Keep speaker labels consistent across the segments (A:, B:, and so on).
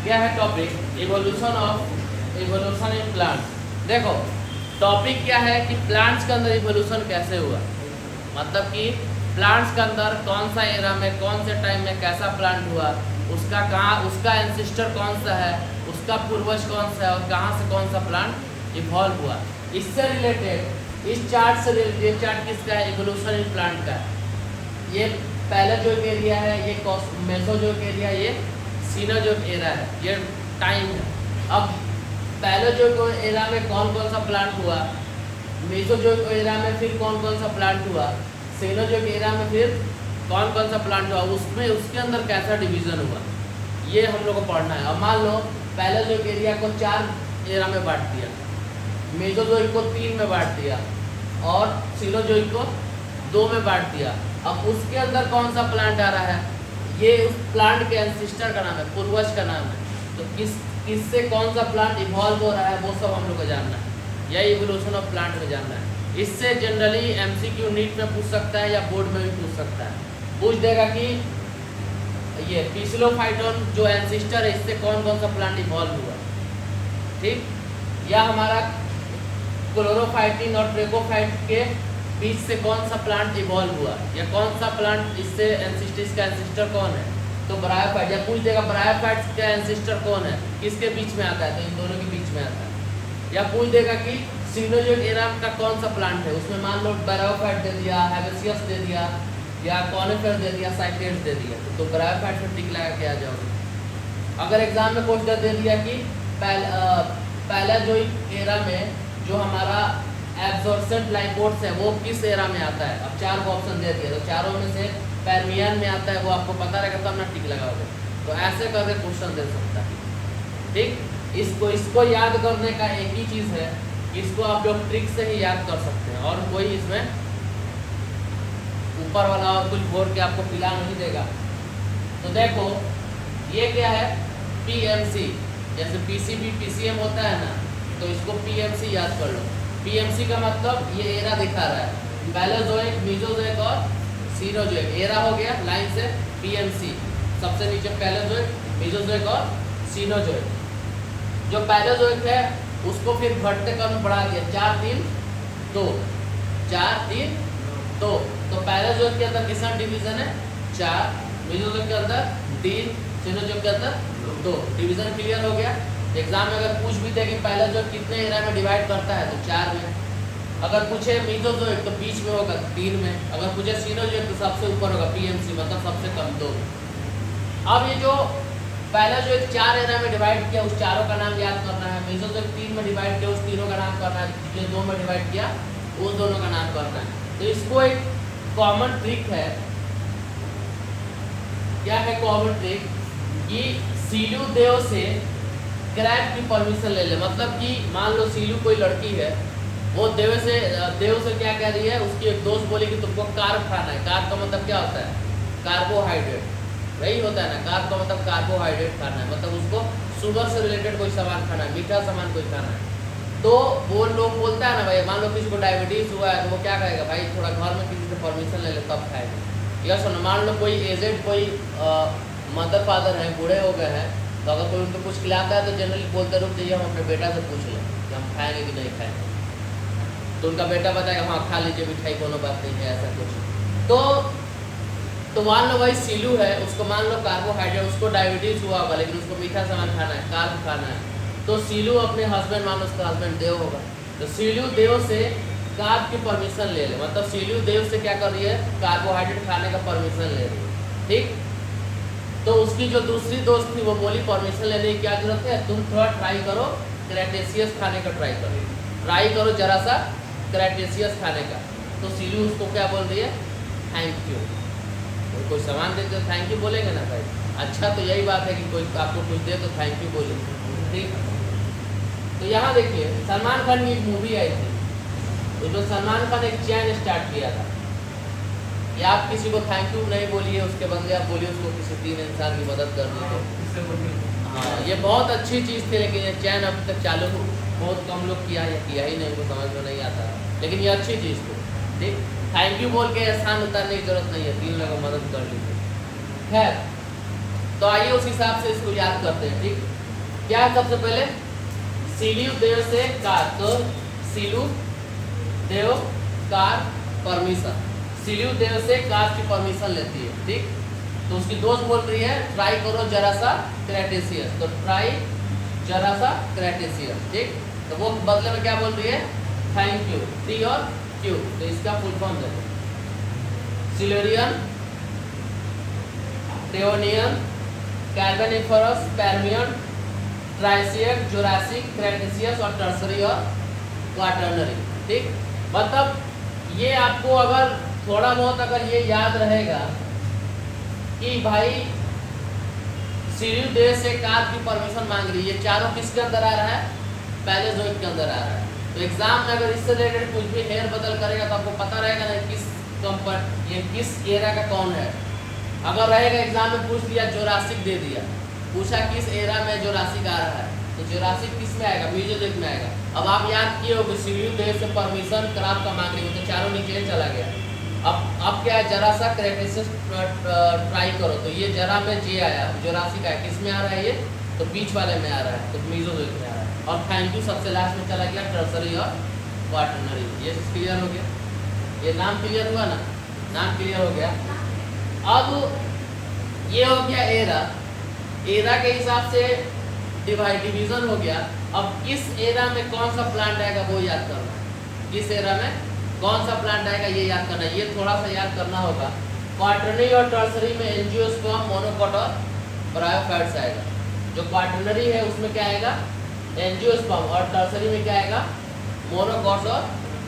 A: क्या है topic? Evolution in plants. देखो टॉपिक क्या है कि प्लांट्स के अंदर इवोल्यूशन कैसे हुआ, मतलब कि प्लांट्स के अंदर कौन सा एरा में कौन से टाइम में कैसा प्लांट हुआ, उसका कहाँ, उसका एंसिस्टर कौन सा है, उसका पूर्वज कौन सा है और कहाँ से कौन सा प्लांट इवॉल्व हुआ। इससे रिलेटेड इस चार्ट से रिलेटेड, ये चार्ट किसका है? इवोल्यूशन इन प्लांट का है। ये पैलेयोजोइक एरिया है, ये मेसोजोइक एरिया, ये सीनोजोइक एरा है, ये टाइम है। अब पैलेयोजोइक एरा में कौन कौन सा प्लांट हुआ, मेसोजोइक एरा में फिर कौन कौन सा प्लांट हुआ, सीनोजोइक एरा में फिर कौन कौन सा प्लांट हुआ, उसमें उसके अंदर कैसा डिवीज़न हुआ, ये हम लोग को पढ़ना है। अब मान लो पैलेयोजोइक एरिया को 4 एरा में बांट दिया, मेसोजोइक को 3 में बांट दिया और सीनोजोइक को 2 में बांट दिया। अब उसके अंदर कौन सा प्लांट आ रहा है, ये उस प्लांट के एंसिस्टर का नाम है, पूर्वज का नाम है। तो किससे कौन सा प्लांट इवॉल्व हो रहा है वो सब हम लोग को जानना है, यही इवोल्यूशन ऑफ प्लांट में जानना है। इससे जनरली एमसीक्यू नीट में पूछ सकता है या बोर्ड में भी पूछ सकता है। पूछ देगा कि ये पिसलोफाइटोन जो एंसिस्टर है, इससे कौन कौन सा प्लांट इवॉल्व हुआ, ठीक, या हमारा क्लोरोफाइटिन और ट्रेकोफाइट के बीच से कौन सा प्लांट इवॉल्व हुआ, या कौन सा प्लांट इससे एंसिस्टर, इसका एंसिस्टर कौन है, तो ब्रायोफाइट। या पूछ देगा ब्रायोफाइट का एंसिस्टर कौन है, किसके बीच में आता है, तो इन दोनों के बीच में आता है। या पूछ देगा कि सीनोजोइक एरा का कौन सा प्लांट है, उसमें मान लो ब्रायोफाइट दे दिया, हैबेसियस दे दिया, या कॉनिफर दे दिया, साइकेड्स दे दिया, तो ब्रायोफाइट में टिक लगा के आ जाओगे। अगर एग्जाम में क्वेश्चन दे दिया कि पैलेयोजोइक एरा में जो हमारा एब्जॉर्सेंट लाइकोड्स है वो किस एरा में आता है, अब 4 ऑप्शन दे दिया, तो चारों में से पर्मियन में आता है, वो आपको पता रहेगा तब ना टिक लगाओगे। तो ऐसे करके क्वेश्चन दे सकता है, ठीक। इसको याद करने का एक ही चीज़ है, इसको आप लोग ट्रिक से ही याद कर सकते हैं, और कोई इसमें ऊपर वाला और कुछ बोर्ड के आपको पिला नहीं देगा। तो देखो ये क्या है, पीएमसी, जैसे पीसीबी पीसीएम होता है ना, तो इसको पीएमसी याद कर लो। पीएमसी का मतलब ये एरा दिखा रहा है, पैलेयोजोइक, मेसोजोइक और सीनोजोइक एरा हो गया लाइन से। पीएमसी सबसे नीचे पैलेयोजोइक, मेसोजोइक और सीनोजोइक। जो पैलेयोजोइक है उसको फिर घटते क्रम बढ़ा दिया, 4 3 2, 4 3 2। तो पैलेयोजोइक के अंदर कितना डिवीजन है, 4, मेसोजोइक के अंदर 3, सीनोजोइक के अंदर 2। डिवीजन क्लियर हो गया। एग्जाम में अगर पूछ भी दे कि पैलेयोजोइक कितने एरा में डिवाइड करता है, तो 4 में। अगर पूछे मेसोजोइक तो बीच में होगा 3 में। अगर पूछे सीनोजोइक तो सबसे ऊपर होगा, पीएमसी मतलब सबसे कम 2। अब ये जो पैलेयोजोइक 4 एरा में डिवाइड किया, उस चारों का नाम याद करना है। मेसोजोइक 3 में डिवाइड किया, उस तीनों का नाम करना है। जो 2 में डिवाइड किया उस दोनों का नाम करना है। तो इसको एक कॉमन ट्रिक है, क्या है कॉमन ट्रिक, कि सीलू देव से क्रैप की परमिशन ले ले। मतलब कि मान लो सीलू कोई लड़की है, वो देव से क्या कह रही है, उसकी एक दोस्त बोली कि तुमको कार्ब खाना है। कार्ब का मतलब क्या होता है, कार्बोहाइड्रेट, वही होता है ना, कार्ब का मतलब कार्बोहाइड्रेट खाना है, मतलब उसको शुगर से रिलेटेड कोई सामान खाना है, मीठा सामान कोई खाना है। तो वो लोग बोलता है ना भाई, मान लो किसी को डायबिटीज़ हुआ है तो वो क्या कहेगा, भाई थोड़ा घर में किसी से परमिशन ले ले तब खाएगा। या सुनो, मान लो कोई एजेड, कोई मदर फादर हैं, बूढ़े हो गए हैं, तो अगर कोई उनको कुछ खिलाता है तो जनरली बोलते रुक जाइए, हम अपने बेटा से पूछ लें कि हम खाएंगे कि नहीं खाएंगे। तो उनका बेटा बताएगा हाँ खा लीजिए मिठाई, कोनो बात नहीं है, ऐसा कुछ। तो मान लो भाई सीलू है, उसको मान लो कार्बोहाइड्रेट, उसको डायबिटीज़ हुआ होगा लेकिन उसको मीठा सामान खाना है, कार्ब खाना है। तो सीलू अपने हस्बैंड, मान लो उसका हस्बैंड देव होगा, तो सीलू देव से कार्ब की परमिशन ले ले। मतलब सीलू देव से क्या कर रही है, कार्बोहाइड्रेट खाने का परमिशन ले रही है, ठीक। तो उसकी जो दूसरी दोस्त थी वो बोली परमिशन लेने की क्या जरूरत है, तुम थोड़ा ट्राई करो क्रैटेशियस खाने का, ट्राई करो जरा सा क्रैटेशियस खाने का। तो सीलू उसको क्या बोल रही है, थैंक यू। तो कोई सामान दे तो थैंक यू बोलेंगे ना भाई, अच्छा तो यही बात है कि कोई आपको कुछ दे तो थैंक यू बोले, ठीक। तो यहाँ देखिए सलमान खान की एक मूवी आई थी, उसमें सलमान खान एक चैन स्टार्ट किया था कि आप किसी को थैंक यू नहीं बोलिए, उसके बदले आप बोलिए उसको किसी 3 इंसान की मदद करनी है। हाँ, ये बहुत अच्छी चीज़ थी, लेकिन ये चैन अब तक चालू बहुत कम लोग किया या किया ही नहीं, उनको समझ में नहीं आता, लेकिन ये अच्छी चीज़ थी, ठीक। थैंक यू बोल के एहसान उतारने की जरूरत नहीं है, 3 लोगों को मदद कर लीजिए। खैर तो आइए उस हिसाब से इसको याद करते हैं। ठीक, क्या है सबसे पहले सिलु देव से कार, तो सिलु देव कार परमिशन, सिलु देव से कार की परमिशन लेती है। ठीक, तो उसकी दोस्त बोल रही है ट्राई करो जरा सा क्रेटेशियस, तो ट्राई जरा सा क्रेटेशियस। ठीक, तो वो बदले में क्या बोल रही है थैंक यू, टी और क्यू, तो इसका फुल फॉर्म देखो Silurian, Devonian, Carboniferous, Permian, Triassic, Jurassic, Cretaceous और टर्सरी और क्वाटरनरी। ठीक, मतलब ये आपको अगर थोड़ा बहुत अगर ये याद रहेगा कि भाई सिलु देव से कार की परमिशन मांग रही है, ये चारों किसके अंदर आ रहा है पैलेजोइक के अंदर आ रहा है। तो एग्जाम में अगर इससे रिलेटेड कुछ भी हेर बदल करेगा तो आपको पता रहेगा ना किस कंपनी, ये किस एरा का कौन है। अगर रहेगा एग्जाम में पूछ लिया जोरासिक दे दिया, पूछा किस एरा में जोरासिक आ रहा है, तो जोरासिक किस में आएगा मेसोजोइक में आएगा। अब आप याद किए हो सिलु देव से परमिशन क्राफ्ट का मांग रही हो, तो चारों नीचे चला गया। अब क्या है जरा सा क्रेटेशियस ट्राई करो, तो ये जरा में जे आया, जोरासिक आया, किस में आ रहा है ये, तो बीच वाले में आ रहा है, तो मेसोजोइक में आ रहा है। और थैंक यू सबसे लास्ट में चला गया टर्सरी और क्वाटरनरी। ये क्लियर हो गया, ये नाम क्लियर हुआ ना, नाम क्लियर हो गया। अब ये हो गया एरा, एरा के हिसाब से डिवीजन हो गया। अब किस एरा में कौन सा प्लांट आएगा वो याद करना है, किस एरा में कौन सा प्लांट आएगा ये याद करना है, ये थोड़ा सा याद करना होगा। क्वाटरनरी और टर्सरी में एंजियोस्पर्म, मोनोकॉट और ब्रायोफाइट्स आएगा। जो क्वाटरनरी है उसमें क्या आएगा एंजियोस्पर्म, और टर्सरी में क्या आएगा मोनोकॉट्स और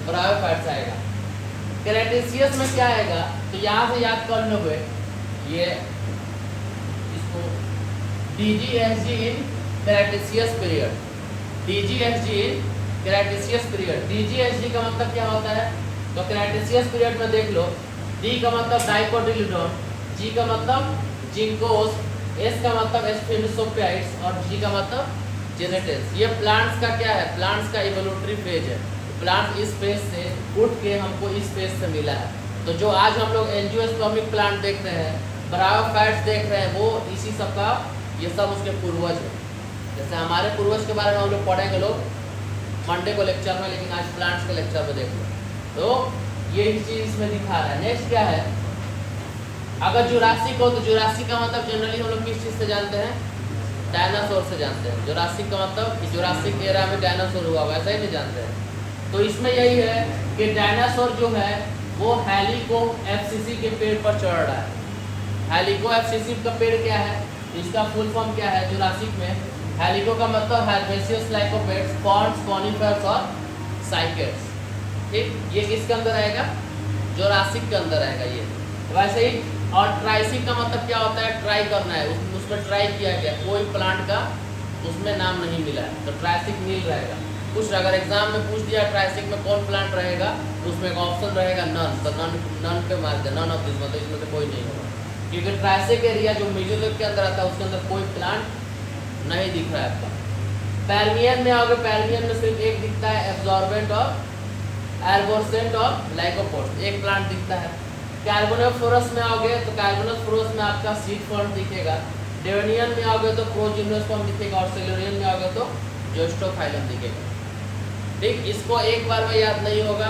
A: ब्रायोफाइट्स आएगा। क्रेटेशियस में क्या आएगा, तो यहाँ से याद कर लोगे ये इसको DGSG इन क्रेटेशियस पीरियड, DGSG इन क्रेटेशियस पीरियड। DGSG का मतलब क्या होता है, तो क्रेटेशियस पीरियड में देख लो, D का मतलब डाइकोटिलेडोन, G का मतलब जिंकोस, S का मतलब एस्फेनोसोफाइट्स और G का मतलब जेनेटिक्स। ये प्लांट्स का क्या है, प्लांट्स का इवोल्यूटरी फेज है। प्लांट इस फेज से उठ के हमको इस फेज से मिला है। तो जो आज हम लोग एंजियोस्पर्मिक प्लांट देख रहे हैं, ब्रायोफाइट्स देख रहे हैं, वो इसी सब का, ये सब उसके पूर्वज है। जैसे हमारे पूर्वज के बारे में हम लोग पढ़ेंगे लोग मंडे को लेक्चर में, लेकिन आज प्लांट्स के लेक्चर में देख लो, तो यही चीज इसमें दिखा रहा है। नेक्स्ट क्या है, अगर जुरासिक हो तो जुरासिक का मतलब जनरली हम लोग किस चीज़ से जानते हैं, डायनासोर से जानते हैं। जुरासिक का मतलब कि जुरासिक एरा में डायनासोर हुआ, वैसा ही नहीं जानते हैं। तो इसमें यही है कि डायनासोर जो है वो हेलिको एफसीसी के पेड़ पर चढ़ रहा है। हेलिको एफसीसी का पेड़ क्या है, इसका फुल फॉर्म क्या है जुरासिक में, हेलिको का मतलब हर्बेसियस लाइकोपेड्स, फॉर्न्स, कॉनिफर्स और साइकेड्स। ठीक, ये किसके अंदर आएगा, जुरासिक के अंदर आएगा ये। वैसे ही और ट्राइसिक का मतलब क्या होता है, ट्राई करना है, उसमें ट्राई किया गया, कोई प्लांट का उसमें नाम नहीं मिला है, तो ट्राइसिक नील रहेगा। कुछ अगर एग्जाम में पूछ दिया ट्राइसिक में कौन प्लांट रहेगा, तो उसमें एक ऑप्शन रहेगा नन, तो नन पे मार दे, नन ऑफ दिस, मतलब इसमें से कोई नहीं होगा, क्योंकि ट्राइसिक एरिया जो मेसोजोइक के अंदर आता है उसके अंदर कोई प्लांट नहीं दिख रहा है आपका। पैल्मियन में आओगे, पैल्मियन में सिर्फ एक दिखता है, एब्जॉर्बेंट और एर्बोसेंट और लाइकोपोड्स, एक प्लांट दिखता है। कार्बोनिफेरस में आओगे तो कार्बोनिफेरस में आपका सीड फॉर्म दिखेगा। डेवोनियन में आओगे तो प्रोजिम्नोस्पर्म दिखेगा, और सिल्यूरियन में आओगे तो जोस्टोफाइलम दिखेगा। ठीक, इसको एक बार में याद नहीं होगा,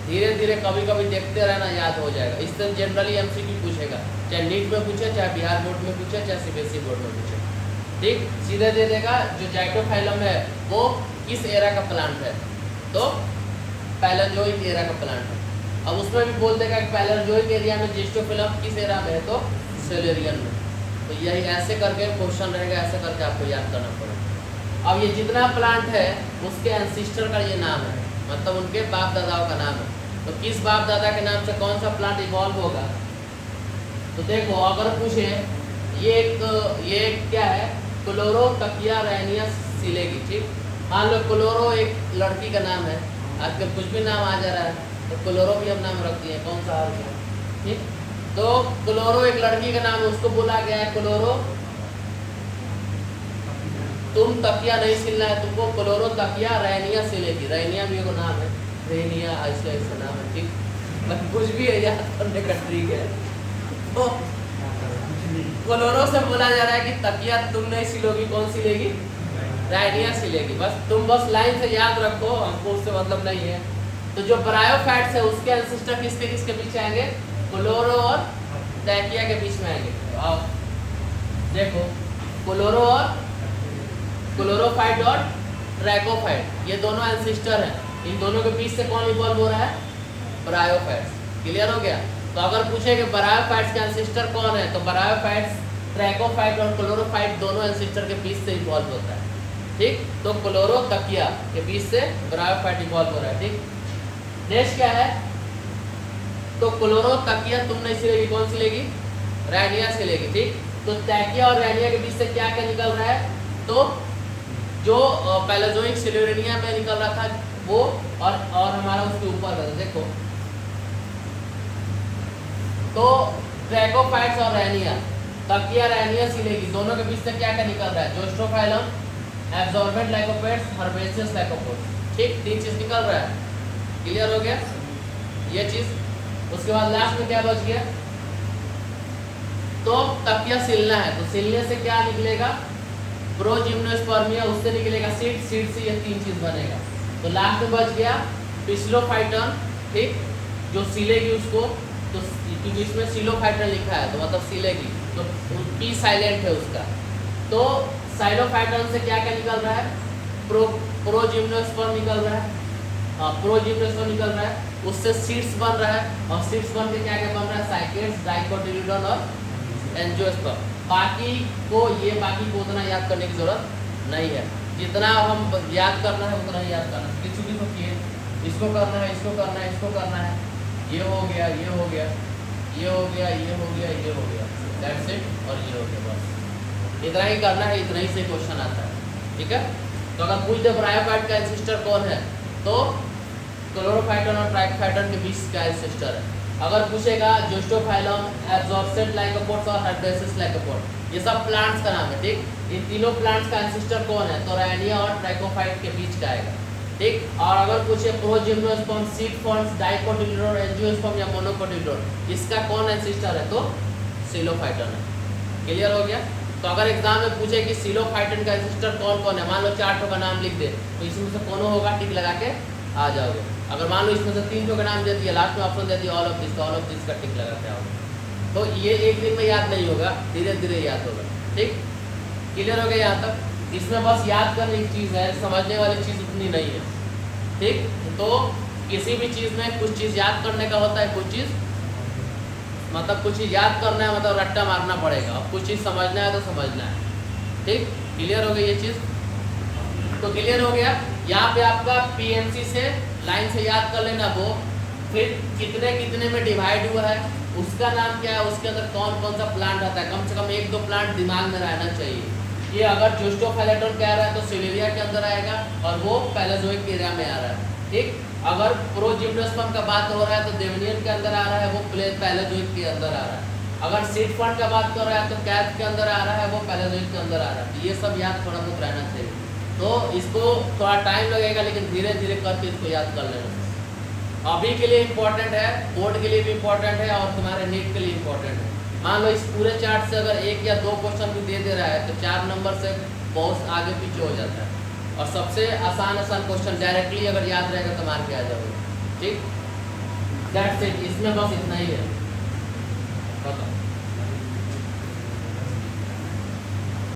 A: धीरे धीरे कभी कभी देखते रहना, याद हो जाएगा। इससे जनरली MCQ पूछेगा, चाहे नीट में पूछे, चाहे बिहार बोर्ड में पूछे, चाहे CBSE बोर्ड में पूछे। ठीक, सीधे दे देगा जो जाइटोफाइलम है वो किस एरा का प्लांट है, तो पैलेंजोइक एरा का प्लांट है। अब उसमें भी बोल देगा कि पैलेंजोइक एरिया में जिस्टोफिलम किस एरा में है, तो सिल्यूरियन में। तो यही ऐसे करके क्वेश्चन रहेगा, ऐसे करके आपको याद करना पड़ेगा। अब ये जितना प्लांट है उसके एंसिस्टर का ये नाम है, मतलब उनके बाप दादाओं का नाम है। तो किस बाप दादा के नाम से कौन सा प्लांट इवॉल्व होगा, तो देखो अगर पूछे ये क्या है, क्लोरोटकिया रैनिया सिलेगी। ठीक, मान लो क्लोरो एक लड़की का नाम है, आजकल कुछ भी नाम आ जा रहा है तो क्लोरो भी हम नाम रख दिए, कौन सा हाल है। ठीक, तो क्लोरो एक लड़की का नाम है, उसको बोला गया है क्लोरो, तुम तकिया नहीं सिलना है तुमको, क्लोरो तकिया रैनिया सिलेगी। रैनिया भी एक नाम है, रेनिया ऐसा नाम है। ठीक, कुछ भी है याद करने का ट्रिक है। तो क्लोरो से बोला जा रहा है कि तकिया तुम नहीं सिलोगी, कौन सिलेगी? रायनिया सिलेगी। बस लाइन से याद रखो, हमको उससे मतलब नहीं है। तो जो ब्रायोफाइट्स है उसके एंसेस्टर किसके किसके बीच आएंगे? क्लोरो और टैकिया के बीच में आएंगे। आओ देखो, क्लोरो और क्लोरोफाइट और ट्रैकोफाइट, ये दोनों एंसेस्टर हैं। इन दोनों के बीच से कौन इवॉल्व हो रहा है? ब्रायोफाइट्स। क्लियर हो गया? तो अगर पूछे कि ब्रायोफाइट्स के एंसेस्टर कौन है, तो ब्रायोफाइट्स ट्रैकोफाइट और क्लोरोफाइट दोनों एंसेस्टर के बीच से इवॉल्व होता है। ठीक, तो क्लोरो तकिया के बीच से ब्रायोफाइट इवॉल्व हो रहा है। ठीक, नेक्स्ट क्या है? तो क्लोरो तकिया तुम नहीं सिलेगी, कौन सिलेगी? रायनिया सिलेगी। ठीक, तो तकिया और रायनिया के बीच से क्या क्या निकल रहा है? तो जो पैलेजोइक सिल्यूरिनिया में निकल रहा था वो, और हमारा उसके ऊपर है। देखो, तो ट्रैकोफाइट्स और रायनिया, तकिया रायनिया सिलेगी, दोनों के बीच से क्या क्या निकल रहा है? जोस्ट्रोफाइलम, एब्जॉर्बेंट लाइकोपेट्स, हर्बेशियस लाइकोपोड्स। ठीक, 3 चीज निकल रहा है। क्लियर हो गया ये चीज? उसके बाद लास्ट में क्या बच गया? तो तकिया सिलना है, तो सिलने से क्या निकलेगा? प्रोजिम्नोस्पर्मिया, उससे निकलेगा सीड, सीड से ये 3 चीज बनेगा। तो लास्ट में बच गया पिस्लोफाइटन। ठीक, जो सिलेगी उसको, तो क्योंकि इसमें सिलोफाइटन लिखा है तो मतलब सिलेगी, तो पी साइलेंट है उसका। तो साइलोफाइटन से क्या क्या निकल रहा है? प्रोजिम्नोस्पर्म निकल रहा है। हाँ, प्रोजिम्नोस्पर्म निकल रहा है, उससे सीड्स बन रहा है, और सीड्स बन के क्या क्या बन रहा है? साइकेट्स, डाइकोटिल्यूडन और एंजियोस्पर्म। बाकी को उतना याद करने की जरूरत नहीं है। जितना हम याद करना है उतना ही याद करना है। किसी भी को किए, इसको करना है, इसको करना है, इसको करना है, ये हो गया, ये हो गया, ये हो गया, ये हो गया, ये हो गया, दैट्स इट। और ये हो गया, बस इतना ही करना है, इतना ही से क्वेश्चन आता है। ठीक है, तो अगर पूछ दे ब्रायोफाइट का एंसेस्टर कौन है, तो क्लोरोफाइटन और ट्रैकोफाइटन के बीच का एंसेस्टर है। अगर पूछेगा जोस्टोफाइलम, एब्जॉर्बेंट लाइकोपोड्स और हर्बेशियस लाइकोपोड, ये सब प्लांट्स का नाम है। ठीक, इन तीनों प्लांट्स का एंसेस्टर कौन है? तो रायनिया और ट्रैकोफाइट के बीच का आएगा। ठीक, और अगर पूछे प्रोजिम्नोस्पर्म, सीड फॉर्म्स, डाइकोटिल्यूडन, एंजियोस्पर्म या मोनोकोटिल्यूडन, इसका कौन एंसेस्टर है? तो सिलोफाइटन है। क्लियर हो गया? तो अगर एग्जाम में पूछे कि सिलोफाइटन का एंसेस्टर कौन कौन है, मान लो 4 का नाम लिख दे, तो इसमें से कौन होगा? टिक लगा के आ जाओगे। अगर मान लो इसमें से 3 का नाम दे दिया, लास्ट में ऑप्शन दे दिया ऑल ऑफ दिस, तो ऑल ऑफ दिस का टिक लगा के आओगे। तो ये एक दिन में याद नहीं होगा, धीरे धीरे याद होगा। ठीक, क्लियर हो गया यहाँ तक? इसमें बस याद करने की चीज़ है, समझने वाली चीज़ उतनी नहीं है। ठीक, तो किसी भी चीज़ में कुछ चीज़ याद करने का होता है, कुछ चीज़ मतलब कुछ चीज़ याद करना है, मतलब रट्टा मारना पड़ेगा, और कुछ चीज़ समझना है तो समझना है। ठीक, क्लियर हो गई ये चीज़? तो क्लियर हो गया। यहाँ पे आपका पीएनसी से लाइन से याद कर लेना वो, फिर कितने कितने में डिवाइड हुआ है, उसका नाम क्या है, उसके अंदर कौन कौन सा प्लांट आता है, कम से कम 1-2 प्लांट दिमाग में रहना चाहिए। ये अगर जोस्टोफाइलेटन कह रहा है तो सिलेरिया के अंदर आएगा, और वो पैलेजोइक एरिया में आ रहा है। ठीक, अगर प्रोजिम्नोस्पर्म का बात हो रहा है तो डेवनियन के अंदर आ रहा है, वो पैलेजोइक के अंदर आ रहा है। अगर सीड फंड का बात कर रहा है तो कैथ के अंदर आ रहा है, वो पैलेजोइक के अंदर आ रहा है। ये सब याद थोड़ा बहुत रहना चाहिए। तो इसको थोड़ा टाइम लगेगा, लेकिन धीरे धीरे करके इसको याद कर लेना। अभी के लिए इम्पोर्टेंट है, बोर्ड के लिए भी इम्पोर्टेंट है, और तुम्हारे नीट के लिए इम्पोर्टेंट है। मान लो इस पूरे चार्ट से अगर 1 या 2 क्वेश्चन भी दे रहा है तो 4 नंबर से बहुत आगे पीछे हो जाता है। और सबसे आसान क्वेश्चन डायरेक्टली अगर याद रहेगा तो मार के आ जाओगे। ठीक, दैट्स इट। इसमें बस इतना ही है। बताओ।